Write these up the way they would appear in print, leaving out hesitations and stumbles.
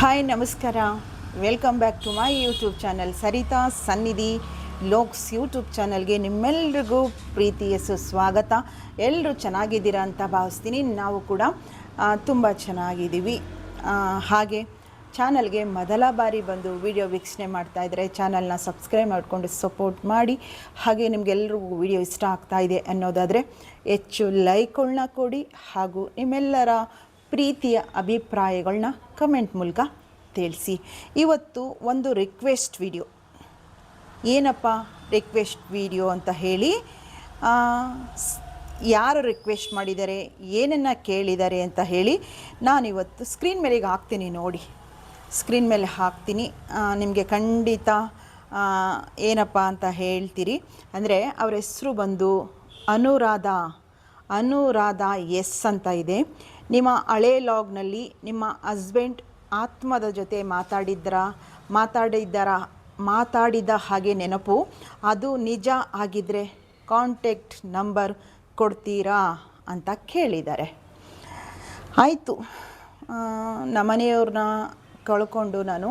Hi ನಮಸ್ಕಾರ. Welcome back to my YouTube channel Sarita Sannidhi vlogs YouTube ಚಾನಲ್ಗೆ ನಿಮ್ಮೆಲ್ರಿಗೂ ಪ್ರೀತಿಯ ಸುಸ್ವಾಗತ. ಎಲ್ಲರೂ ಚೆನ್ನಾಗಿದ್ದೀರಾ ಅಂತ ಭಾವಿಸ್ತೀನಿ. ನಾವು ಕೂಡ ತುಂಬ ಚೆನ್ನಾಗಿದ್ದೀವಿ. ಹಾಗೆ ಚಾನಲ್ಗೆ ಮೊದಲ ಬಾರಿ ಬಂದು ವಿಡಿಯೋ ವೀಕ್ಷಣೆ ಮಾಡ್ತಾಯಿದ್ರೆ ಚಾನಲ್ನ ಸಬ್ಸ್ಕ್ರೈಬ್ ಮಾಡಿಕೊಂಡು ಸಪೋರ್ಟ್ ಮಾಡಿ. ಹಾಗೆ ನಿಮಗೆಲ್ಲರಿಗೂ ವಿಡಿಯೋ ಇಷ್ಟ ಆಗ್ತಾಯಿದೆ ಅನ್ನೋದಾದರೆ ಹೆಚ್ಚು ಲೈಕ್ಗಳನ್ನ ಕೊಡಿ ಹಾಗೂ ನಿಮ್ಮೆಲ್ಲರ ಪ್ರೀತಿಯ ಅಭಿಪ್ರಾಯಗಳನ್ನ ಕಮೆಂಟ್ ಮೂಲಕ ತಿಳಿಸಿ. ಇವತ್ತು ಒಂದು ರಿಕ್ವೆಸ್ಟ್ ವಿಡಿಯೋ. ಏನಪ್ಪ ರಿಕ್ವೆಸ್ಟ್ ವಿಡಿಯೋ ಅಂತ ಹೇಳಿ, ಯಾರು ರಿಕ್ವೆಸ್ಟ್ ಮಾಡಿದ್ದಾರೆ, ಏನನ್ನು ಕೇಳಿದ್ದಾರೆ ಅಂತ ಹೇಳಿ ನಾನಿವತ್ತು ಸ್ಕ್ರೀನ್ ಮೇಲೆ ಹಾಕ್ತೀನಿ. ನೋಡಿ, ಸ್ಕ್ರೀನ್ ಮೇಲೆ ಹಾಕ್ತೀನಿ. ನಿಮಗೆ ಖಂಡಿತ ಏನಪ್ಪ ಅಂತ ಹೇಳ್ತೀರಿ. ಅಂದರೆ ಅವರ ಹೆಸರು ಬಂದು ಅನುರಾಧ ಎಸ್ ಅಂತ ಇದೆ. ನಿಮ್ಮ ಹಳೆ ಲಾಗ್ನಲ್ಲಿ ನಿಮ್ಮ ಹಸ್ಬೆಂಡ್ ಆತ್ಮದ ಜೊತೆ ಮಾತಾಡಿದ ಹಾಗೆ ನೆನಪು, ಅದು ನಿಜ ಆಗಿದ್ದರೆ ಕಾಂಟ್ಯಾಕ್ಟ್ ನಂಬರ್ ಕೊಡ್ತೀರಾ ಅಂತ ಕೇಳಿದ್ದಾರೆ. ಆಯಿತು, ನಮ್ಮನೆಯವ್ರನ್ನ ಕಳ್ಕೊಂಡು ನಾನು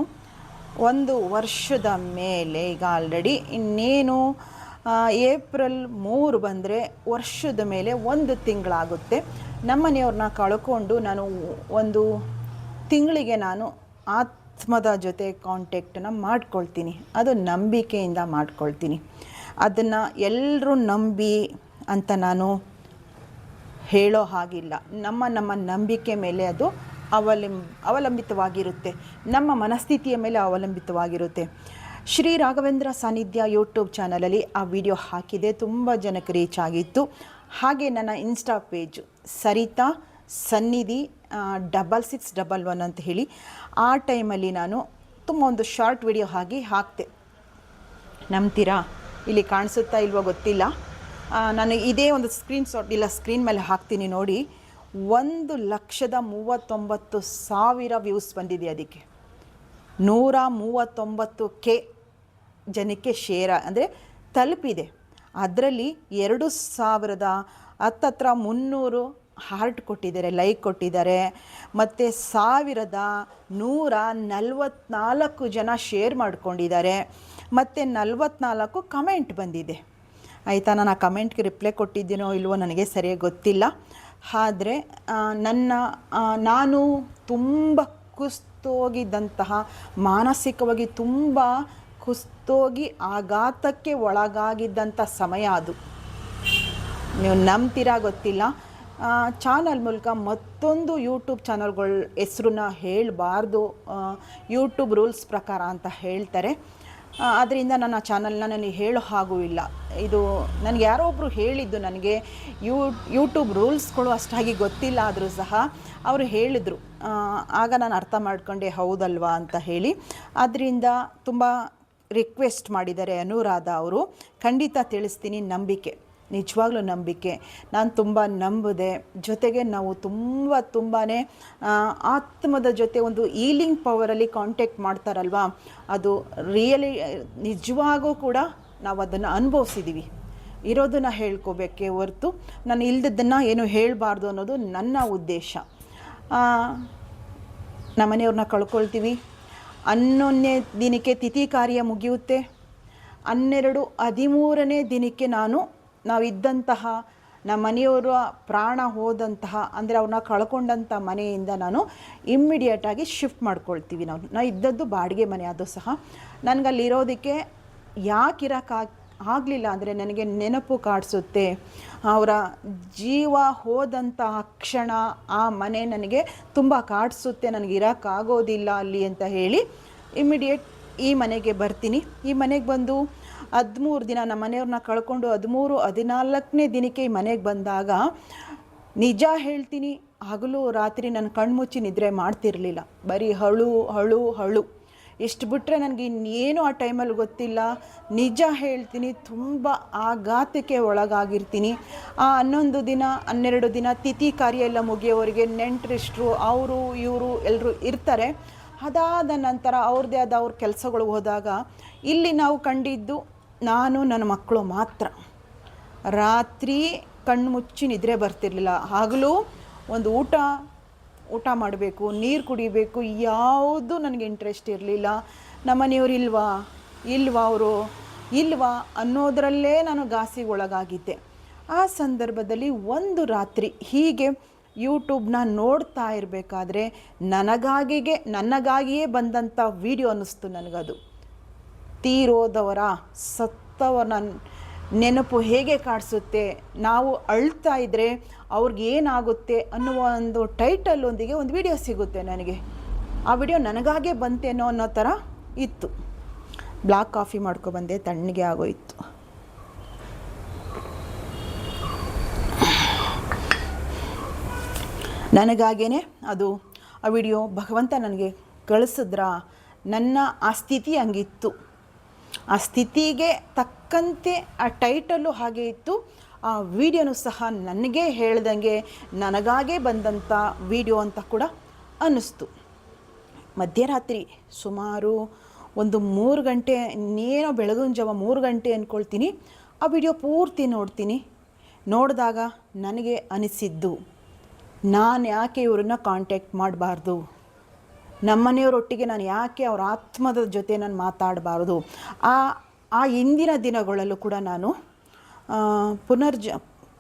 1 ವರ್ಷದ ಮೇಲೆ ಈಗ ಆಲ್ರೆಡಿ. ಇನ್ನೇನು ಏಪ್ರಿಲ್ 3 ಬಂದರೆ ವರ್ಷದ ಮೇಲೆ 1 ತಿಂಗಳಾಗುತ್ತೆ. ನಮ್ಮನೆಯವ್ರನ್ನ ಕಳ್ಕೊಂಡು ನಾನು 1 ತಿಂಗಳಿಗೆ ನಾನು ಆತ್ಮದ ಜೊತೆ ಕಾಂಟ್ಯಾಕ್ಟನ್ನು ಮಾಡ್ಕೊಳ್ತೀನಿ. ಅದು ನಂಬಿಕೆಯಿಂದ ಮಾಡ್ಕೊಳ್ತೀನಿ. ಅದನ್ನು ಎಲ್ಲರೂ ನಂಬಿ ಅಂತ ನಾನು ಹೇಳೋ ಹಾಗಿಲ್ಲ. ನಮ್ಮ ನಂಬಿಕೆ ಮೇಲೆ ಅದು ಅವಲಂಬಿತವಾಗಿರುತ್ತೆ. ನಮ್ಮ ಮನಸ್ಥಿತಿಯ ಮೇಲೆ ಅವಲಂಬಿತವಾಗಿರುತ್ತೆ. ಶ್ರೀ ರಾಘವೇಂದ್ರ ಸಾನ್ನಿಧ್ಯ ಯೂಟ್ಯೂಬ್ ಚಾನಲಲ್ಲಿ ಆ ವಿಡಿಯೋ ಹಾಕಿದೆ, ತುಂಬ ಜನಕ್ಕೆ ರೀಚ್ ಆಗಿತ್ತು. ಹಾಗೆ ನನ್ನ ಇನ್ಸ್ಟಾ ಪೇಜು ಸರಿತಾ ಸನ್ನಿಧಿ 6611 ಅಂತ ಹೇಳಿ, ಆ ಟೈಮಲ್ಲಿ ನಾನು ತುಂಬ ಒಂದು ಶಾರ್ಟ್ ವಿಡಿಯೋ ಹಾಕ್ತೆ. ನಂಬ್ತೀರಾ? ಇಲ್ಲಿ ಕಾಣಿಸುತ್ತಾ ಇಲ್ವೋ ಗೊತ್ತಿಲ್ಲ. ನಾನು ಇದೇ ಒಂದು ಸ್ಕ್ರೀನ್ ಮೇಲೆ ಹಾಕ್ತೀನಿ ನೋಡಿ. 1,39,000 ವ್ಯೂಸ್ ಬಂದಿದೆ. ಅದಕ್ಕೆ 139K ಜನಕ್ಕೆ ಶೇರ್ ಅಂದರೆ ತಲುಪಿದೆ. ಅದರಲ್ಲಿ 2,000 ಹತ್ತತ್ರ 300 ಹಾರ್ಟ್ ಕೊಟ್ಟಿದ್ದಾರೆ, ಲೈಕ್ ಕೊಟ್ಟಿದ್ದಾರೆ. ಮತ್ತು 1,144 ಜನ ಶೇರ್ ಮಾಡ್ಕೊಂಡಿದ್ದಾರೆ. ಮತ್ತು 44 ಕಮೆಂಟ್ ಬಂದಿದೆ. ಆಯಿತಾ, ನಾನು ಆ ಕಮೆಂಟ್ಗೆ ರಿಪ್ಲೈ ಕೊಟ್ಟಿದ್ದೀನೋ ಇಲ್ವೋ ನನಗೆ ಸರಿಯಾಗಿ ಗೊತ್ತಿಲ್ಲ. ಆದರೆ ನಾನು ತುಂಬ ಕುಸ್ತೋಗಿದ್ದಂತಹ, ಮಾನಸಿಕವಾಗಿ ತುಂಬ ಕುಸ್ತೋಗಿ ಆಘಾತಕ್ಕೆ ಒಳಗಾಗಿದ್ದಂಥ ಸಮಯ ಅದು. ನೀವು ನಂಬ್ತೀರಾ ಗೊತ್ತಿಲ್ಲ. ಚಾನಲ್ ಮೂಲಕ ಮತ್ತೊಂದು ಯೂಟ್ಯೂಬ್ ಚಾನಲ್ಗಳ ಹೆಸ್ರನ್ನ ಹೇಳಬಾರ್ದು, ಯೂಟ್ಯೂಬ್ ರೂಲ್ಸ್ ಪ್ರಕಾರ ಅಂತ ಹೇಳ್ತಾರೆ. ಅದರಿಂದ ನನ್ನ ಚಾನಲ್ನ ನನಗೆ ಹೇಳೋ ಹಾಗೂ ಇಲ್ಲ. ಇದು ನನಗೆ ಯಾರೋ ಒಬ್ಬರು ಹೇಳಿದ್ದು. ನನಗೆ ಯೂಟ್ಯೂಬ್ ರೂಲ್ಸ್ಗಳು ಅಷ್ಟಾಗಿ ಗೊತ್ತಿಲ್ಲ. ಆದರೂ ಸಹ ಅವರು ಹೇಳಿದರು. ಆಗ ನಾನು ಅರ್ಥ ಮಾಡ್ಕೊಂಡೆ, ಹೌದಲ್ವಾ ಅಂತ ಹೇಳಿ. ಅದರಿಂದ ತುಂಬ ರಿಕ್ವೆಸ್ಟ್ ಮಾಡಿದ್ದಾರೆ ಅನುರಾಧ ಅವರು. ಖಂಡಿತ ತಿಳಿಸ್ತೀನಿ. ನಂಬಿಕೆ, ನಿಜವಾಗ್ಲೂ ನಂಬಿಕೆ. ನಾನು ತುಂಬ ನಂಬಿದೆ. ಜೊತೆಗೆ ನಾವು ತುಂಬಾ ಆತ್ಮದ ಜೊತೆ ಒಂದು ಹೀಲಿಂಗ್ ಪವರಲ್ಲಿ ಕಾಂಟ್ಯಾಕ್ಟ್ ಮಾಡ್ತಾರಲ್ವ, ಅದು ರಿಯಲಿ ನಿಜವಾಗೂ ಕೂಡ ನಾವು ಅದನ್ನು ಅನುಭವಿಸಿದ್ದೀವಿ. ಇರೋದನ್ನು ಹೇಳ್ಕೋಬೇಕೇ ಹೊರತು ನಾನು ಇಲ್ದದ್ದನ್ನು ಏನು ಹೇಳಬಾರ್ದು ಅನ್ನೋದು ನನ್ನ ಉದ್ದೇಶ. ನಮ್ಮನೆಯವ್ರನ್ನ ಕಳ್ಕೊಳ್ತೀವಿ. 11ನೇ ದಿನಕ್ಕೆ ತಿಥಿ ಕಾರ್ಯ ಮುಗಿಯುತ್ತೆ. 12, 13ನೇ ದಿನಕ್ಕೆ ನಾವಿದ್ದಂತಹ ನಮ್ಮ ಮನೆಯವರ ಪ್ರಾಣ ಹೋದಂತಹ, ಅಂದರೆ ಅವ್ರನ್ನ ಕಳ್ಕೊಂಡಂಥ ಮನೆಯಿಂದ ನಾನು ಇಮ್ಮಿಡಿಯೇಟಾಗಿ ಶಿಫ್ಟ್ ಮಾಡ್ಕೊಳ್ತೀವಿ. ನಾವು ಇದ್ದದ್ದು ಬಾಡಿಗೆ ಮನೆ. ಅದು ಸಹ ನನಗಲ್ಲಿರೋದಕ್ಕೆ ಯಾಕೆ ಆಗಲಿಲ್ಲ ಅಂದರೆ, ನನಗೆ ನೆನಪು ಕಾಡಿಸುತ್ತೆ. ಅವರ ಜೀವ ಹೋದಂತಹ ಕ್ಷಣ ಆ ಮನೆ ನನಗೆ ತುಂಬ ಕಾಡಿಸುತ್ತೆ. ನನಗೆ ಇರೋಕ್ಕಾಗೋದಿಲ್ಲ ಅಲ್ಲಿ ಅಂತ ಹೇಳಿ ಇಮ್ಮಿಡಿಯೇಟ್ ಈ ಮನೆಗೆ ಬರ್ತೀನಿ. ಈ ಮನೆಗೆ ಬಂದು 13 ದಿನ, ನಮ್ಮ ಮನೆಯವ್ರನ್ನ ಕಳ್ಕೊಂಡು 13, 14ನೇ ದಿನಕ್ಕೆ ಈ ಮನೆಗೆ ಬಂದಾಗ ನಿಜ ಹೇಳ್ತೀನಿ, ಹಗಲು ರಾತ್ರಿ ನನ್ನ ಕಣ್ಮುಚ್ಚಿ ನಿದ್ರೆ ಮಾಡ್ತಿರಲಿಲ್ಲ. ಬರೀ ಅಳು. ಎಷ್ಟು ಬಿಟ್ಟರೆ ನನಗೆ ಇನ್ನೇನು ಆ ಟೈಮಲ್ಲಿ ಗೊತ್ತಿಲ್ಲ. ನಿಜ ಹೇಳ್ತೀನಿ, ತುಂಬ ಆಘಾತಕ್ಕೆ ಒಳಗಾಗಿರ್ತೀನಿ. ಆ 11 ದಿನ 12 ದಿನ ತಿಥಿ ಕಾರ್ಯ ಎಲ್ಲ ಮುಗಿಯೋವರೆಗೆ ನೆಂಟರಿಷ್ಟರು ಅವರು ಇವರು ಎಲ್ಲರೂ ಇರ್ತಾರೆ. ಅದಾದ ನಂತರ ಅವ್ರದ್ದೇ ಆದ ಅವ್ರ ಕೆಲಸಗಳು ಹೋದಾಗ ಇಲ್ಲಿ ನಾವು ಕಂಡಿದ್ದು ನಾನು ನನ್ನ ಮಕ್ಕಳು ಮಾತ್ರ. ರಾತ್ರಿ ಕಣ್ಣು ಮುಚ್ಚಿ ನಿದ್ರೆ ಬರ್ತಿರ್ಲಿಲ್ಲ. ಹಗಲು ಒಂದು ಊಟ ಊಟ ಮಾಡಬೇಕು, ನೀರು ಕುಡಿಬೇಕು, ಯಾವುದು ನನಗೆ ಇಂಟ್ರೆಸ್ಟ್ ಇರಲಿಲ್ಲ. ನಮ್ಮನೆಯವ್ರು ಇಲ್ವಾ ಅವರು ಇಲ್ವಾ ಅನ್ನೋದರಲ್ಲೇ ನಾನು ಗಾಸಿಗೆ ಒಳಗಾಗಿದ್ದೆ. ಆ ಸಂದರ್ಭದಲ್ಲಿ ಒಂದು ರಾತ್ರಿ ಹೀಗೆ ಯೂಟ್ಯೂಬ್ನ ನೋಡ್ತಾ ಇರಬೇಕಾದ್ರೆ ನನಗಾಗಿಯೇ ಬಂದಂಥ ವಿಡಿಯೋ ಅನ್ನಿಸ್ತು ನನಗದು. ತೀರೋದವರ ಸತ್ತವರ ನೆನಪು ಹೇಗೆ ಕಾಡಿಸುತ್ತೆ, ನಾವು ಅಳ್ತಾ ಇದ್ದರೆ ಅವ್ರಿಗೇನಾಗುತ್ತೆ ಅನ್ನುವ ಒಂದು ಟೈಟಲ್ಲೊಂದಿಗೆ ಒಂದು ವಿಡಿಯೋ ಸಿಗುತ್ತೆ ನನಗೆ. ಆ ವಿಡಿಯೋ ನನಗಾಗೇ ಬಂತೇನೋ ಅನ್ನೋ ಥರ ಇತ್ತು. ಬ್ಲ್ಯಾಕ್ ಕಾಫಿ ಮಾಡ್ಕೊಬಂದೆ, ತಣ್ಣಗೆ ಆಗೋಯಿತು. ನನಗಾಗೇ ಅದು ಆ ವಿಡಿಯೋ ಭಗವಂತ ನನಗೆ ಕಳಿಸಿದ್ರ. ನನ್ನ ಆ ಸ್ಥಿತಿ ಹಂಗಿತ್ತು. ಆ ಸ್ಥಿತಿಗೆ ತಕ್ಕಂತೆ ಆ ಟೈಟಲ್ಲು ಹಾಗೆ ಇತ್ತು. ಆ ವಿಡಿಯೋನು ಸಹ ನನಗೆ ಹೇಳ್ದಂಗೆ ನನಗಾಗೇ ಬಂದಂಥ ವಿಡಿಯೋ ಅಂತ ಕೂಡ ಅನ್ನಿಸ್ತು. ಮಧ್ಯರಾತ್ರಿ ಸುಮಾರು ಒಂದು 3 ಗಂಟೆ, ಇನ್ನೇನೋ ಬೆಳಗಿನ ಜಾವ 3 ಗಂಟೆ ಅಂದ್ಕೊಳ್ತೀನಿ. ಆ ವಿಡಿಯೋ ಪೂರ್ತಿ ನೋಡಿದಾಗ ನನಗೆ ಅನಿಸಿದ್ದು, ನಾನು ಯಾಕೆ ಇವ್ರನ್ನ ಕಾಂಟ್ಯಾಕ್ಟ್ ಮಾಡಬಾರ್ದು, ನಮ್ಮನೆಯವರೊಟ್ಟಿಗೆ ನಾನು ಯಾಕೆ ಅವ್ರ ಆತ್ಮದ ಜೊತೆ ನಾನು ಮಾತಾಡಬಾರ್ದು. ಆ ಹಿಂದಿನ ದಿನಗಳಲ್ಲೂ ಕೂಡ ನಾನು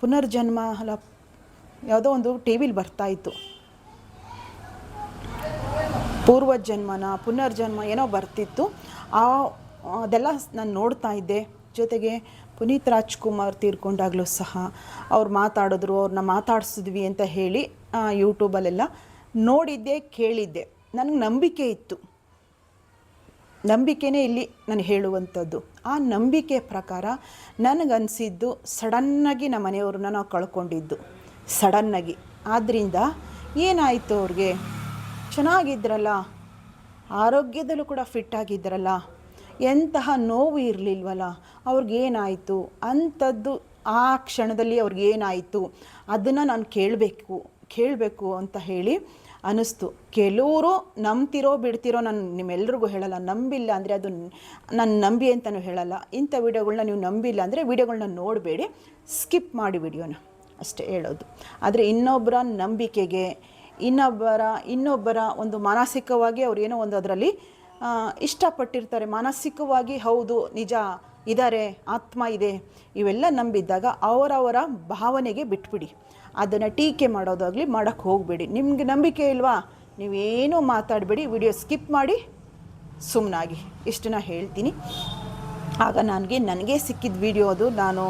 ಪುನರ್ಜನ್ಮ ಅಲ್ಲ, ಯಾವುದೋ ಒಂದು ಟಿ ವಿಲಿ ಬರ್ತಾಯಿತ್ತು, ಪೂರ್ವಜನ್ಮನ ಪುನರ್ಜನ್ಮ ಏನೋ ಬರ್ತಿತ್ತು. ಅದೆಲ್ಲ ನಾನು ನೋಡ್ತಾ ಇದ್ದೆ. ಜೊತೆಗೆ ಪುನೀತ್ ರಾಜ್ಕುಮಾರ್ ತೀರ್ಕೊಂಡಾಗಲೂ ಸಹ ಅವ್ರು ಮಾತಾಡಿದ್ರು, ಅವ್ರನ್ನ ಮಾತಾಡಿಸಿದ್ವಿ ಅಂತ ಹೇಳಿ ಯೂಟ್ಯೂಬಲ್ಲೆಲ್ಲ ನೋಡಿದ್ದೆ, ಕೇಳಿದ್ದೆ. ನನಗೆ ನಂಬಿಕೆ ಇತ್ತು. ನಂಬಿಕೆನೇ ಇಲ್ಲಿ ನಾನು ಹೇಳುವಂಥದ್ದು. ಆ ನಂಬಿಕೆ ಪ್ರಕಾರ ನನಗನ್ಸಿದ್ದು ಸಡನ್ನಾಗಿ ನಮ್ಮ ಮನೆಯವ್ರನ್ನ ನಾವು ಕಳ್ಕೊಂಡಿದ್ದು ಸಡನ್ನಾಗಿ. ಆದ್ದರಿಂದ ಏನಾಯಿತು, ಅವ್ರಿಗೆ ಚೆನ್ನಾಗಿದ್ರಲ್ಲ, ಆರೋಗ್ಯದಲ್ಲೂ ಕೂಡ ಫಿಟ್ಟಾಗಿದ್ರಲ್ಲ, ಎಂತಹ ನೋವು ಇರಲಿಲ್ವಲ್ಲ, ಅವ್ರಿಗೇನಾಯಿತು ಅಂಥದ್ದು, ಆ ಕ್ಷಣದಲ್ಲಿ ಅವ್ರಿಗೇನಾಯಿತು ಅದನ್ನು ನಾನು ಕೇಳಬೇಕು ಅಂತ ಹೇಳಿ ಅನ್ನಿಸ್ತು. ಕೆಲವರು ನಂಬ್ತಿರೋ ಬಿಡ್ತಿರೋ ನಾನು ನಿಮ್ಮೆಲ್ರಿಗೂ ಹೇಳಲ್ಲ. ನಂಬಿಲ್ಲ ಅಂದರೆ ಅದು ನಾನು ನಂಬಿ ಅಂತಲೂ ಹೇಳಲ್ಲ. ಇಂಥ ವಿಡಿಯೋಗಳನ್ನ ನೀವು ನಂಬಿಲ್ಲ ಅಂದರೆ ವಿಡಿಯೋಗಳನ್ನ ನೋಡಬೇಡಿ, ಸ್ಕಿಪ್ ಮಾಡಿ ವಿಡಿಯೋನ, ಅಷ್ಟೇ ಹೇಳೋದು. ಆದರೆ ಇನ್ನೊಬ್ಬರ ನಂಬಿಕೆಗೆ, ಇನ್ನೊಬ್ಬರ ಒಂದು ಮಾನಸಿಕವಾಗಿ ಅವ್ರು ಏನೋ ಒಂದು ಅದರಲ್ಲಿ ಇಷ್ಟಪಟ್ಟಿರ್ತಾರೆ, ಮಾನಸಿಕವಾಗಿ ಹೌದು ನಿಜ ಇದ್ದಾರೆ, ಆತ್ಮ ಇದೆ, ಇವೆಲ್ಲ ನಂಬಿದ್ದಾಗ ಅವರವರ ಭಾವನೆಗೆ ಬಿಟ್ಬಿಡಿ. ಅದನ್ನು ಟೀಕೆ ಮಾಡೋದಾಗಲಿ ಮಾಡೋಕ್ಕೆ ಹೋಗಬೇಡಿ. ನಿಮಗೆ ನಂಬಿಕೆ ಇಲ್ವಾ, ನೀವೇನೂ ಮಾತಾಡಬೇಡಿ, ವಿಡಿಯೋ ಸ್ಕಿಪ್ ಮಾಡಿ ಸುಮ್ಮನಾಗಿ, ಇಷ್ಟನ್ನ ಹೇಳ್ತೀನಿ. ಆಗ ನನಗೆ ಸಿಕ್ಕಿದ ವಿಡಿಯೋ ಅದು. ನಾನು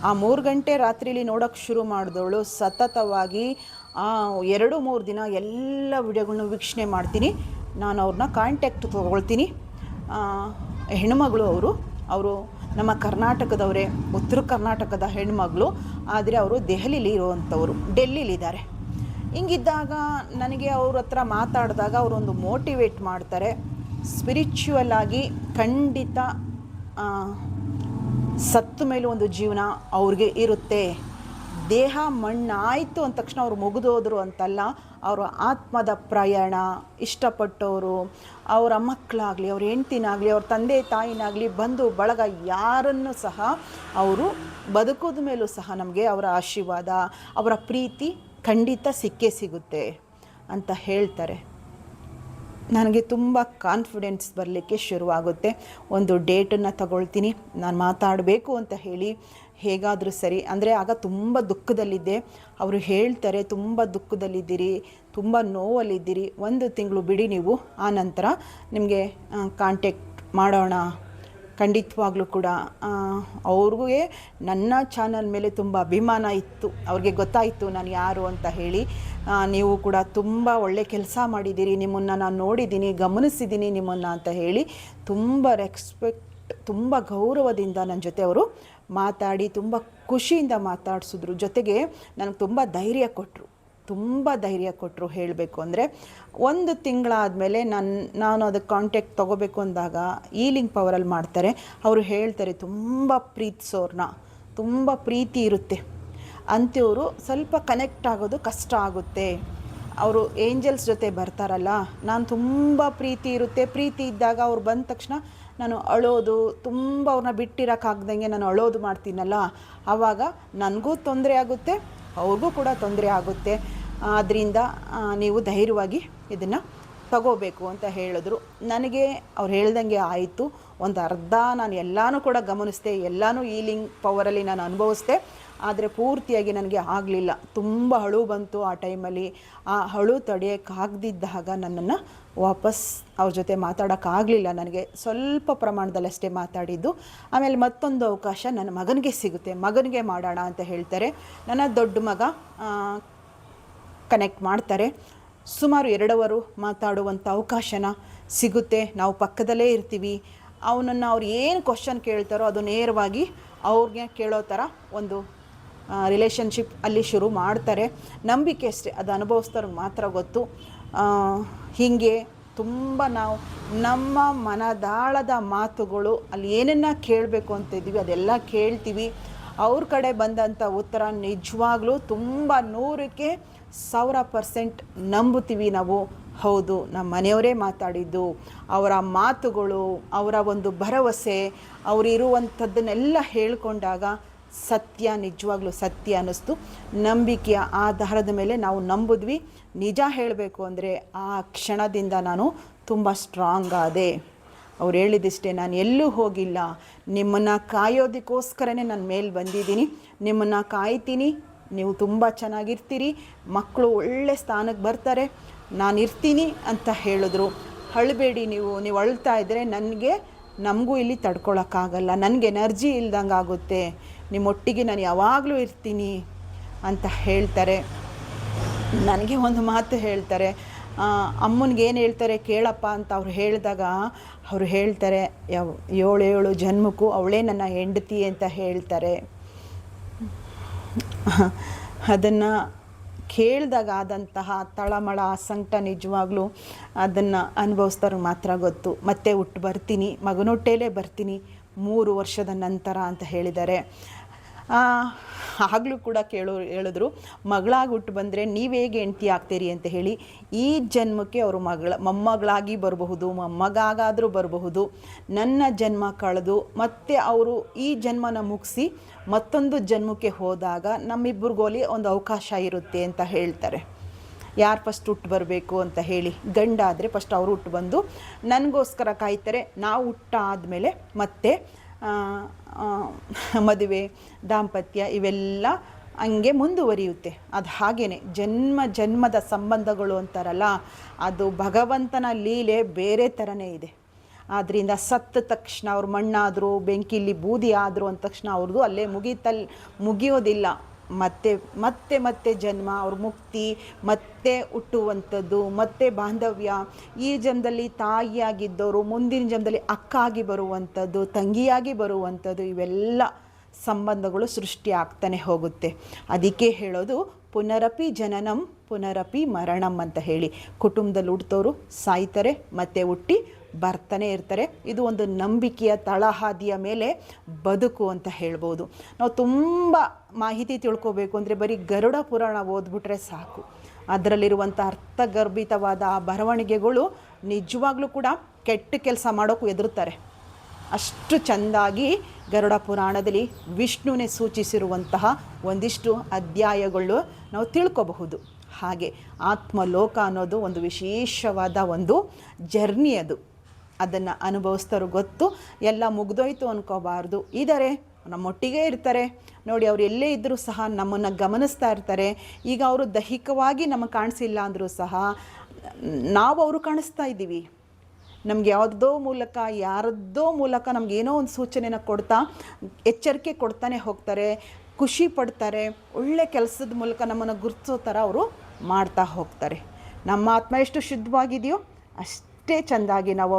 ಆ 3 ಗಂಟೆ ರಾತ್ರಿಲಿ ನೋಡೋಕ್ಕೆ ಶುರು ಮಾಡಿದವಳು ಸತತವಾಗಿ 2-3 ದಿನ ಎಲ್ಲ ವಿಡಿಯೋಗಳನ್ನೂ ವೀಕ್ಷಣೆ ಮಾಡ್ತೀನಿ. ನಾನು ಅವ್ರನ್ನ ಕಾಂಟ್ಯಾಕ್ಟ್ ತೊಗೊಳ್ತೀನಿ. ಹೆಣ್ಮಗಳು ಅವರು ನಮ್ಮ ಕರ್ನಾಟಕದವರೇ, ಉತ್ತರ ಕರ್ನಾಟಕದ ಹೆಣ್ಮಗಳು, ಆದರೆ ಅವರು ದೆಹಲಿಲಿ ಇರುವಂಥವ್ರು, ಡೆಲ್ಲಿಲಿದ್ದಾರೆ. ಹಿಂಗಿದ್ದಾಗ ನನಗೆ ಅವ್ರ ಹತ್ರ ಮಾತಾಡಿದಾಗ ಅವರೊಂದು ಮೋಟಿವೇಟ್ ಮಾಡ್ತಾರೆ. ಸ್ಪಿರಿಚುವಲ್ ಆಗಿ ಖಂಡಿತ ಸತ್ತ ಮೇಲೂ ಒಂದು ಜೀವನ ಅವ್ರಿಗೆ ಇರುತ್ತೆ. ದೇಹ ಮಣ್ಣಾಯಿತು ಅಂದ ತಕ್ಷಣ ಅವ್ರು ಮುಗಿದೋದ್ರು ಅಂತಲ್ಲ, ಅವರ ಆತ್ಮದ ಪ್ರಯಾಣ, ಇಷ್ಟಪಟ್ಟವರು, ಅವರ ಮಕ್ಕಳಾಗಲಿ, ಅವ್ರ ಹೆಂಡ್ತಿನಾಗಲಿ, ಅವ್ರ ತಂದೆ ತಾಯಿನಾಗಲಿ, ಬಂಧು ಬಳಗ ಯಾರನ್ನು ಸಹ ಅವರು ಬದುಕೋದ ಮೇಲೂ ಸಹ ನಮಗೆ ಅವರ ಆಶೀರ್ವಾದ, ಅವರ ಪ್ರೀತಿ ಖಂಡಿತ ಸಿಗುತ್ತೆ ಅಂತ ಹೇಳ್ತಾರೆ. ನನಗೆ ತುಂಬ ಕಾನ್ಫಿಡೆನ್ಸ್ ಬರಲಿಕ್ಕೆ ಶುರುವಾಗುತ್ತೆ. ಒಂದು ಡೇಟನ್ನು ತಗೊಳ್ತೀನಿ, ನಾನು ಮಾತಾಡಬೇಕು ಅಂತ ಹೇಳಿ, ಹೇಗಾದರೂ ಸರಿ. ಅಂದರೆ ಆಗ ತುಂಬ ದುಃಖದಲ್ಲಿದ್ದೆ. ಅವರು ಹೇಳ್ತಾರೆ, ತುಂಬ ದುಃಖದಲ್ಲಿದ್ದೀರಿ, ತುಂಬ ನೋವಲ್ಲಿದ್ದೀರಿ, 1 ತಿಂಗಳು ಬಿಡಿ ನೀವು, ಆ ನಂತರ ನಿಮಗೆ ಕಾಂಟ್ಯಾಕ್ಟ್ ಮಾಡೋಣ. ಖಂಡಿತವಾಗ್ಲೂ ಕೂಡ ಅವ್ರಿಗೂ ನನ್ನ ಚಾನಲ್ ಮೇಲೆ ತುಂಬ ಅಭಿಮಾನ ಇತ್ತು. ಅವ್ರಿಗೆ ಗೊತ್ತಾಯಿತು ನಾನು ಯಾರು ಅಂತ ಹೇಳಿ. ನೀವು ಕೂಡ ತುಂಬ ಒಳ್ಳೆ ಕೆಲಸ ಮಾಡಿದ್ದೀರಿ, ನಿಮ್ಮನ್ನು ನಾನು ನೋಡಿದ್ದೀನಿ, ಗಮನಿಸಿದ್ದೀನಿ ನಿಮ್ಮನ್ನು ಅಂತ ಹೇಳಿ ತುಂಬ ರೆಸ್ಪೆಕ್ಟ್, ತುಂಬ ಗೌರವದಿಂದ ನನ್ನ ಜೊತೆ ಅವರು ಮಾತಾಡಿ ತುಂಬ ಖುಷಿಯಿಂದ ಮಾತಾಡಿಸಿದ್ರು. ಜೊತೆಗೆ ನನಗೆ ತುಂಬ ಧೈರ್ಯ ಕೊಟ್ಟರು ಹೇಳಬೇಕು ಅಂದರೆ. 1 ತಿಂಗಳಾದಮೇಲೆ ನಾನು ಅದಕ್ಕೆ ಕಾಂಟ್ಯಾಕ್ಟ್ ತೊಗೋಬೇಕು ಅಂದಾಗ ಈಲಿಂಗ್ ಪವರಲ್ಲಿ ಮಾಡ್ತಾರೆ. ಅವರು ಹೇಳ್ತಾರೆ, ತುಂಬ ಪ್ರೀತಿಸೋರ್ನ, ತುಂಬ ಪ್ರೀತಿ ಇರುತ್ತೆ ಅಂಥವ್ರು ಸ್ವಲ್ಪ ಕನೆಕ್ಟ್ ಆಗೋದು ಕಷ್ಟ ಆಗುತ್ತೆ. ಅವರು ಏಂಜಲ್ಸ್ ಜೊತೆ ಬರ್ತಾರಲ್ಲ, ನಾನು ತುಂಬ ಪ್ರೀತಿ ಇರುತ್ತೆ, ಪ್ರೀತಿ ಇದ್ದಾಗ ಅವ್ರು ಬಂದ ತಕ್ಷಣ ನಾನು ಅಳೋದು, ತುಂಬ ಅವ್ರನ್ನ ಬಿಟ್ಟಿರೋಕ್ಕಾಗ್ದಂಗೆ ನಾನು ಅಳೋದು ಮಾಡ್ತೀನಲ್ಲ, ಆವಾಗ ನನಗೂ ತೊಂದರೆ ಆಗುತ್ತೆ, ಅವ್ರಿಗೂ ಕೂಡ ತೊಂದರೆ ಆಗುತ್ತೆ. ಆದ್ದರಿಂದ ನೀವು ಧೈರ್ಯವಾಗಿ ಇದನ್ನು ತಗೋಬೇಕು ಅಂತ ಹೇಳಿದ್ರು. ನನಗೆ ಅವ್ರು ಹೇಳ್ದಂಗೆ ಆಯಿತು. ಒಂದು ಅರ್ಧ ನಾನು ಎಲ್ಲನೂ ಕೂಡ ಗಮನಿಸಿದೆ, ಎಲ್ಲನೂ ಈಲಿಂಗ್ ಪವರಲ್ಲಿ ನಾನು ಅನುಭವಿಸಿದೆ. ಆದರೆ ಪೂರ್ತಿಯಾಗಿ ನನಗೆ ಆಗಲಿಲ್ಲ. ತುಂಬ ಅಳು ಬಂತು ಆ ಟೈಮಲ್ಲಿ. ಆ ಅಳು ತಡೆಯೋಕ್ಕಾಗದಿದ್ದಾಗ ನನ್ನನ್ನು ವಾಪಸ್ ಅವ್ರ ಜೊತೆ ಮಾತಾಡೋಕ್ಕಾಗಲಿಲ್ಲ. ನನಗೆ ಸ್ವಲ್ಪ ಪ್ರಮಾಣದಲ್ಲಷ್ಟೇ ಮಾತಾಡಿದ್ದು. ಆಮೇಲೆ ಮತ್ತೊಂದು ಅವಕಾಶ ನನ್ನ ಮಗನಿಗೆ ಸಿಗುತ್ತೆ, ಮಗನಿಗೆ ಮಾಡೋಣ ಅಂತ ಹೇಳ್ತಾರೆ. ನನ್ನ ದೊಡ್ಡ ಮಗ ಕನೆಕ್ಟ್ ಮಾಡ್ತಾರೆ. ಸುಮಾರು 2 ಅವರು ಮಾತಾಡುವಂಥ ಅವಕಾಶನ ಸಿಗುತ್ತೆ. ನಾವು ಪಕ್ಕದಲ್ಲೇ ಇರ್ತೀವಿ. ಅವನನ್ನು ಅವ್ರು ಏನು ಕ್ವಶನ್ ಕೇಳ್ತಾರೋ ಅದು ನೇರವಾಗಿ ಅವ್ರಿಗೆ ಕೇಳೋ ಥರ ಒಂದು ರಿಲೇಷನ್ಶಿಪ್ ಅಲ್ಲಿ ಶುರು ಮಾಡ್ತಾರೆ. ನಂಬಿಕೆ ಅಷ್ಟೇ, ಅದು ಅನುಭವಿಸ್ದವ್ರಿಗೆ ಮಾತ್ರ ಗೊತ್ತು. ಹೀಗೆ ತುಂಬ ನಾವು ನಮ್ಮ ಮನದಾಳದ ಮಾತುಗಳು ಅಲ್ಲಿ ಏನನ್ನ ಕೇಳಬೇಕು ಅಂತ ಇದ್ದೀವಿ ಅದೆಲ್ಲ ಕೇಳ್ತೀವಿ. ಅವ್ರ ಕಡೆ ಬಂದಂಥ ಉತ್ತರ ನಿಜವಾಗ್ಲೂ ತುಂಬ 100ಕ್ಕೆ 1000% ನಂಬುತ್ತೀವಿ ನಾವು. ಹೌದು, ನಮ್ಮ ಮನೆಯವರೇ ಮಾತಾಡಿದ್ದು, ಅವರ ಮಾತುಗಳು, ಅವರ ಒಂದು ಭರವಸೆ, ಅವರಿರುವಂಥದ್ದನ್ನೆಲ್ಲ ಹೇಳ್ಕೊಂಡಾಗ ಸತ್ಯ, ನಿಜವಾಗ್ಲೂ ಸತ್ಯ ಅನ್ನಿಸ್ತು. ನಂಬಿಕೆಯ ಆಧಾರದ ಮೇಲೆ ನಾವು ನಂಬಿದ್ವಿ. ನಿಜ ಹೇಳಬೇಕು ಅಂದರೆ ಆ ಕ್ಷಣದಿಂದ ನಾನು ತುಂಬ ಸ್ಟ್ರಾಂಗ್ ಆದೆ. ಅವ್ರು ಹೇಳಿದಿಷ್ಟೇ, ನಾನು ಎಲ್ಲೂ ಹೋಗಿಲ್ಲ, ನಿಮ್ಮನ್ನು ಕಾಯೋದಕ್ಕೋಸ್ಕರನೇ ನಾನು ಮೇಲೆ ಬಂದಿದ್ದೀನಿ, ನಿಮ್ಮನ್ನು ಕಾಯ್ತೀನಿ, ನೀವು ತುಂಬ ಚೆನ್ನಾಗಿರ್ತೀರಿ, ಮಕ್ಕಳು ಒಳ್ಳೆ ಸ್ಥಾನಕ್ಕೆ ಬರ್ತಾರೆ, ನಾನು ಇರ್ತೀನಿ ಅಂತ ಹೇಳಿದ್ರು. ಅಳಬೇಡಿ, ನೀವು ಅಳ್ತಾ ಇದ್ದರೆ ನಮಗೂ ಇಲ್ಲಿ ತಡ್ಕೊಳಕ್ಕಾಗಲ್ಲ, ನನಗೆ ಎನರ್ಜಿ ಇಲ್ದಂಗೆ ಆಗುತ್ತೆ, ನಿಮ್ಮೊಟ್ಟಿಗೆ ನಾನು ಯಾವಾಗಲೂ ಇರ್ತೀನಿ ಅಂತ ಹೇಳ್ತಾರೆ. ನನಗೆ ಒಂದು ಮಾತು ಹೇಳ್ತಾರೆ, ಅಮ್ಮನಿಗೆ ಏನು ಹೇಳ್ತಾರೆ ಕೇಳಪ್ಪ ಅಂತ ಅವ್ರು ಹೇಳಿದಾಗ ಅವರು ಹೇಳ್ತಾರೆ, 7 ಜನ್ಮಕ್ಕೂ ಅವಳೇ ನನ್ನ ಹೆಂಡತಿ ಅಂತ ಹೇಳ್ತಾರೆ. ಅದನ್ನು ಕೇಳಿದಾಗ ಆದಂತಹ ತಳಮಳ ಸಂಕಟ ನಿಜವಾಗ್ಲೂ ಅದನ್ನು ಅನುಭವಿಸ್ದವ್ರಿಗೆ ಮಾತ್ರ ಗೊತ್ತು. ಮತ್ತೆ ಹುಟ್ಟು ಬರ್ತೀನಿ, ಮಗನೊಟ್ಟೇಲೇ ಬರ್ತೀನಿ 3 ವರ್ಷದ ನಂತರ ಅಂತ ಹೇಳಿದ್ದಾರೆ. ಆಗಲೂ ಕೂಡ ಹೇಳಿದ್ರು, ಮಗಳಾಗಿ ಹುಟ್ಟು ಬಂದರೆ ನೀವು ಹೇಗೆ ಹೆಂಡ್ತಿ ಆಗ್ತೀರಿ ಅಂತ ಹೇಳಿ. ಈ ಜನ್ಮಕ್ಕೆ ಅವರು ಮೊಮ್ಮಗಳಾಗಿ ಬರಬಹುದು, ಮೊಮ್ಮಗಾಗಾದರೂ ಬರಬಹುದು. ನನ್ನ ಜನ್ಮ ಕಳೆದು ಮತ್ತೆ ಅವರು ಈ ಜನ್ಮನ ಮುಗಿಸಿ ಮತ್ತೊಂದು ಜನ್ಮಕ್ಕೆ ಹೋದಾಗ ನಮ್ಮಿಬ್ಬರಿಗೋಲಿ ಒಂದು ಅವಕಾಶ ಇರುತ್ತೆ ಅಂತ ಹೇಳ್ತಾರೆ. ಯಾರು ಫಸ್ಟ್ ಹುಟ್ಟು ಬರಬೇಕು ಅಂತ ಹೇಳಿ, ಗಂಡ ಆದರೆ ಫಸ್ಟ್ ಅವರು ಹುಟ್ಟು ಬಂದು ನನಗೋಸ್ಕರ ಕಾಯ್ತಾರೆ. ನಾವು ಹುಟ್ಟಾದಮೇಲೆ ಮತ್ತೆ ಮದುವೆ, ದಾಂಪತ್ಯ ಇವೆಲ್ಲ ಹಂಗೆ ಮುಂದುವರಿಯುತ್ತೆ. ಅದು ಹಾಗೇ ಜನ್ಮದ ಸಂಬಂಧಗಳು ಅಂತಾರಲ್ಲ, ಅದು ಭಗವಂತನ ಲೀಲೆ ಬೇರೆ ಥರನೇ ಇದೆ. ಆದ್ದರಿಂದ ಸತ್ತ ತಕ್ಷಣ ಅವ್ರು ಮಣ್ಣಾದರು, ಬೆಂಕಿಲಿ ಬೂದಿ ಆದರು ಅಂದ ತಕ್ಷಣ ಅವ್ರದ್ದು ಅಲ್ಲೇ ಮುಗಿಯೋದಿಲ್ಲ. ಮತ್ತೆ ಜನ್ಮ, ಅವ್ರ ಮುಕ್ತಿ, ಮತ್ತೆ ಹುಟ್ಟುವಂಥದ್ದು, ಮತ್ತೆ ಬಾಂಧವ್ಯ. ಈ ಜನ್ಮದಲ್ಲಿ ತಾಯಿಯಾಗಿದ್ದವರು ಮುಂದಿನ ಜನ್ಮದಲ್ಲಿ ಅಕ್ಕ ಆಗಿ ಬರುವಂಥದ್ದು, ತಂಗಿಯಾಗಿ ಬರುವಂಥದ್ದು, ಇವೆಲ್ಲ ಸಂಬಂಧಗಳು ಸೃಷ್ಟಿ ಆಗ್ತಾನೆ ಹೋಗುತ್ತೆ. ಅದಕ್ಕೆ ಹೇಳೋದು ಪುನರಪಿ ಜನನಂ ಪುನರಪಿ ಮರಣಂ ಅಂತ ಹೇಳಿ. ಕುಟುಂಬದಲ್ಲಿ ಹುಟ್ಟೋರು ಸಾಯ್ತಾರೆ, ಮತ್ತೆ ಹುಟ್ಟಿ ಬರ್ತಾನೆ ಇರ್ತಾರೆ. ಇದು ಒಂದು ನಂಬಿಕೆಯ ತಳಹಾದಿಯ ಮೇಲೆ ಬದುಕು ಅಂತ ಹೇಳ್ಬೋದು. ನಾವು ತುಂಬ ಮಾಹಿತಿ ತಿಳ್ಕೊಬೇಕು ಅಂದರೆ ಬರೀ ಗರುಡ ಪುರಾಣ ಓದ್ಬಿಟ್ರೆ ಸಾಕು. ಅದರಲ್ಲಿರುವಂಥ ಅರ್ಥಗರ್ಭಿತವಾದ ಆ ಬರವಣಿಗೆಗಳು ನಿಜವಾಗ್ಲೂ ಕೂಡ ಕೆಟ್ಟ ಕೆಲಸ ಮಾಡೋಕ್ಕೂ ಹೆದರುತ್ತಾರೆ. ಅಷ್ಟು ಚೆಂದಾಗಿ ಗರುಡ ಪುರಾಣದಲ್ಲಿ ವಿಷ್ಣುವೇ ಸೂಚಿಸಿರುವಂತಹ ಒಂದಿಷ್ಟು ಅಧ್ಯಾಯಗಳು ನಾವು ತಿಳ್ಕೊಬಹುದು. ಹಾಗೆ ಆತ್ಮಲೋಕ ಅನ್ನೋದು ಒಂದು ವಿಶೇಷವಾದ ಒಂದು ಜರ್ನಿ. ಅದನ್ನು ಅನುಭವಿಸ್ತಾರೋ ಗೊತ್ತು. ಎಲ್ಲ ಮುಗ್ದೋಯ್ತು ಅನ್ಕೋಬಾರ್ದು. ಇದ್ದಾರೆ, ನಮ್ಮೊಟ್ಟಿಗೆ ಇರ್ತಾರೆ ನೋಡಿ. ಅವ್ರು ಎಲ್ಲೇ ಇದ್ದರೂ ಸಹ ನಮ್ಮನ್ನು ಗಮನಿಸ್ತಾ ಇರ್ತಾರೆ. ಈಗ ಅವರು ದೈಹಿಕವಾಗಿ ನಮಗೆ ಕಾಣಿಸಿಲ್ಲ ಅಂದರೂ ಸಹ ನಾವು ಅವರು ಕಾಣಿಸ್ತಾ ಇದ್ದೀವಿ. ನಮ್ಗೆ ಯಾರದ್ದೋ ಮೂಲಕ ನಮಗೇನೋ ಒಂದು ಸೂಚನೆನ ಕೊಡ್ತಾ ಎಚ್ಚರಿಕೆ ಕೊಡ್ತಾನೆ ಹೋಗ್ತಾರೆ, ಖುಷಿ ಪಡ್ತಾರೆ. ಒಳ್ಳೆ ಕೆಲಸದ ಮೂಲಕ ನಮ್ಮನ್ನು ಗುರುತಿಸೋ ಥರ ಅವರು ಮಾಡ್ತಾ ಹೋಗ್ತಾರೆ. ನಮ್ಮ ಆತ್ಮ ಎಷ್ಟು ಶುದ್ಧವಾಗಿದೆಯೋ ಅಷ್ಟೇ ಚೆಂದಾಗಿ ನಾವು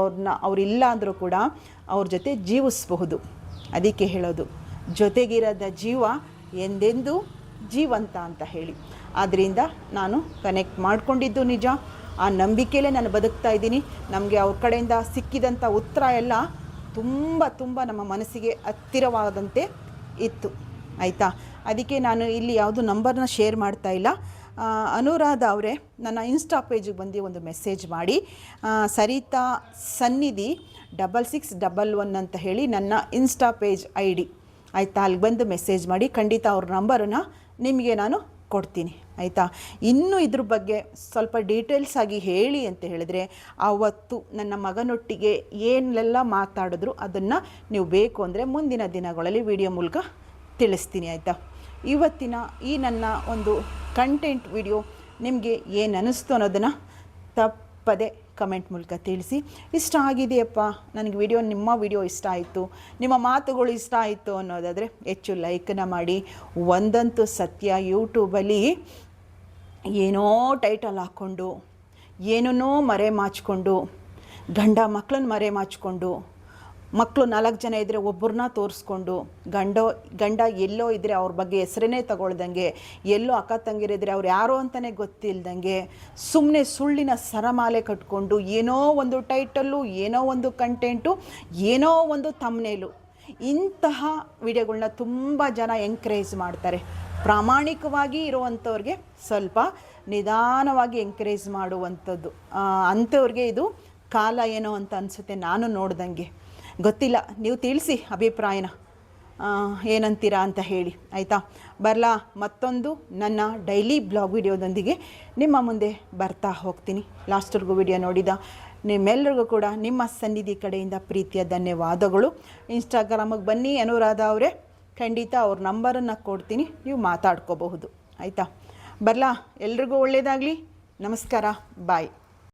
ಅವರಿಲ್ಲ ಅಂದರೂ ಕೂಡ ಅವ್ರ ಜೊತೆ ಜೀವಿಸಬಹುದು. ಅದಕ್ಕೆ ಹೇಳೋದು, ಜೊತೆಗಿರದ ಜೀವ ಎಂದೆಂದೂ ಜೀವಂತ ಅಂತ ಹೇಳಿ. ಆದ್ದರಿಂದ ನಾನು ಕನೆಕ್ಟ್ ಮಾಡ್ಕೊಂಡಿದ್ದು ನಿಜ. ಆ ನಂಬಿಕೆಯಲ್ಲೇ ನಾನು ಬದುಕ್ತಾ ಇದ್ದೀನಿ. ನಮಗೆ ಅವ್ರ ಕಡೆಯಿಂದ ಸಿಕ್ಕಿದಂಥ ಉತ್ತರ ಎಲ್ಲ ತುಂಬ ನಮ್ಮ ಮನಸ್ಸಿಗೆ ಹತ್ತಿರವಾದಂತೆ ಇತ್ತು. ಆಯಿತಾ? ಅದಕ್ಕೆ ನಾನು ಇಲ್ಲಿ ಯಾವುದು ನಂಬರ್ನ ಶೇರ್ ಮಾಡ್ತಾ ಇಲ್ಲ. ಅನುರಾಧ ಅವರೇ ನನ್ನ ಇನ್ಸ್ಟಾ ಪೇಜಿಗೆ ಬಂದು ಒಂದು ಮೆಸೇಜ್ ಮಾಡಿ, ಸರಿತಾ ಸನ್ನಿಧಿ 6611 ಅಂತ ಹೇಳಿ ನನ್ನ ಇನ್ಸ್ಟಾ ಪೇಜ್ ID. ಆಯಿತಾ? ಅಲ್ಲಿಗೆ ಬಂದು ಮೆಸೇಜ್ ಮಾಡಿ. ಖಂಡಿತ ಅವ್ರ ನಂಬರನ್ನು ನಿಮಗೆ ನಾನು ಕೊಡ್ತೀನಿ. ಆಯಿತಾ. ಇನ್ನೂ ಇದ್ರ ಬಗ್ಗೆ ಸ್ವಲ್ಪ ಡೀಟೇಲ್ಸ್ ಆಗಿ ಹೇಳಿ ಅಂತ ಹೇಳಿದರೆ ಆವತ್ತು ನನ್ನ ಮಗನೊಟ್ಟಿಗೆ ಏನೆಲ್ಲ ಮಾತಾಡಿದ್ರು ಅದನ್ನು ನೀವು ಬೇಕು ಅಂದರೆ ಮುಂದಿನ ದಿನಗಳಲ್ಲಿ ವಿಡಿಯೋ ಮೂಲಕ ತಿಳಿಸ್ತೀನಿ ಆಯಿತಾ. ಇವತ್ತಿನ ಈ ನನ್ನ ಒಂದು ಕಂಟೆಂಟ್ ವಿಡಿಯೋ ನಿಮಗೆ ಏನು ಅನ್ನಿಸ್ತು ಅನ್ನೋದನ್ನು ತಪ್ಪದೆ ಕಮೆಂಟ್ ಮೂಲಕ ತಿಳಿಸಿ. ಇಷ್ಟ ಆಗಿದೆಯಪ್ಪ ನನಗೆ ನಿಮ್ಮ ವಿಡಿಯೋ ಇಷ್ಟ ಆಯಿತು, ನಿಮ್ಮ ಮಾತುಗಳು ಇಷ್ಟ ಆಯಿತು ಅನ್ನೋದಾದರೆ ಹೆಚ್ಚು ಲೈಕನ್ನು ಮಾಡಿ. ಒಂದಂತೂ ಸತ್ಯ, ಯೂಟ್ಯೂಬಲ್ಲಿ ಏನೋ ಟೈಟಲ್ ಹಾಕ್ಕೊಂಡು ಏನನ್ನೋ ಮರೆ ಮಾಚ್ಕೊಂಡು ಗಂಡ ಮಕ್ಕಳನ್ನ ಮರೆ ಮಾಚ್ಕೊಂಡು ಮಕ್ಕಳು 4 ಜನ ಇದ್ದರೆ ಒಬ್ಬರನ್ನ ತೋರಿಸ್ಕೊಂಡು ಗಂಡ ಎಲ್ಲೋ ಇದ್ದರೆ ಅವ್ರ ಬಗ್ಗೆ ಹೆಸರನ್ನೇ ತಗೊಳ್ದಂಗೆ, ಎಲ್ಲೋ ಅಕ್ಕ ತಂಗಿರಿದ್ರೆ ಅವ್ರು ಯಾರೋ ಅಂತಲೇ ಗೊತ್ತಿಲ್ದಂಗೆ ಸುಮ್ಮನೆ ಸುಳ್ಳಿನ ಸರಮಾಲೆ ಕಟ್ಕೊಂಡು ಏನೋ ಒಂದು ಟೈಟಲ್ಲು, ಏನೋ ಒಂದು ಕಂಟೆಂಟು, ಏನೋ ಒಂದು ಥಂಬ್ನೇಲು, ಇಂತಹ ವಿಡಿಯೋಗಳನ್ನ ತುಂಬ ಜನ ಎಂಕರೇಜ್ ಮಾಡ್ತಾರೆ. ಪ್ರಾಮಾಣಿಕವಾಗಿ ಇರುವಂಥವ್ರಿಗೆ ಸ್ವಲ್ಪ ನಿಧಾನವಾಗಿ ಎಂಕರೇಜ್ ಮಾಡುವಂಥದ್ದು, ಅಂಥವ್ರಿಗೆ ಇದು ಕಾಲ ಏನೋ ಅಂತ ಅನಿಸುತ್ತೆ. ನಾನು ನೋಡ್ದಂಗೆ ಗೊತ್ತಿಲ್ಲ, ನೀವು ತಿಳಿಸಿ ಅಭಿಪ್ರಾಯನ ಏನಂತೀರಾ ಅಂತ ಹೇಳಿ ಆಯಿತಾ. ಬರಲಾ ಮತ್ತೊಂದು ನನ್ನ ಡೈಲಿ ಬ್ಲಾಗ್ ವಿಡಿಯೋದೊಂದಿಗೆ ನಿಮ್ಮ ಮುಂದೆ ಬರ್ತಾ ಹೋಗ್ತೀನಿ. ಲಾಸ್ಟ್ವರೆಗೂ ವಿಡಿಯೋ ನೋಡಿದ ನಿಮ್ಮೆಲ್ಲರಿಗೂ ಕೂಡ ನಿಮ್ಮ ಸನ್ನಿಧಿ ಕಡೆಯಿಂದ ಪ್ರೀತಿಯ ಧನ್ಯವಾದಗಳು. ಇನ್ಸ್ಟಾಗ್ರಾಮಿಗೆ ಬನ್ನಿ ಅನುರಾಧ ಅವರೇ, ಖಂಡಿತ ಅವ್ರ ನಂಬರನ್ನು ಕೊಡ್ತೀನಿ, ನೀವು ಮಾತಾಡ್ಕೋಬಹುದು ಆಯಿತಾ. ಬರಲಾ, ಎಲ್ರಿಗೂ ಒಳ್ಳೆಯದಾಗಲಿ. ನಮಸ್ಕಾರ, ಬಾಯ್.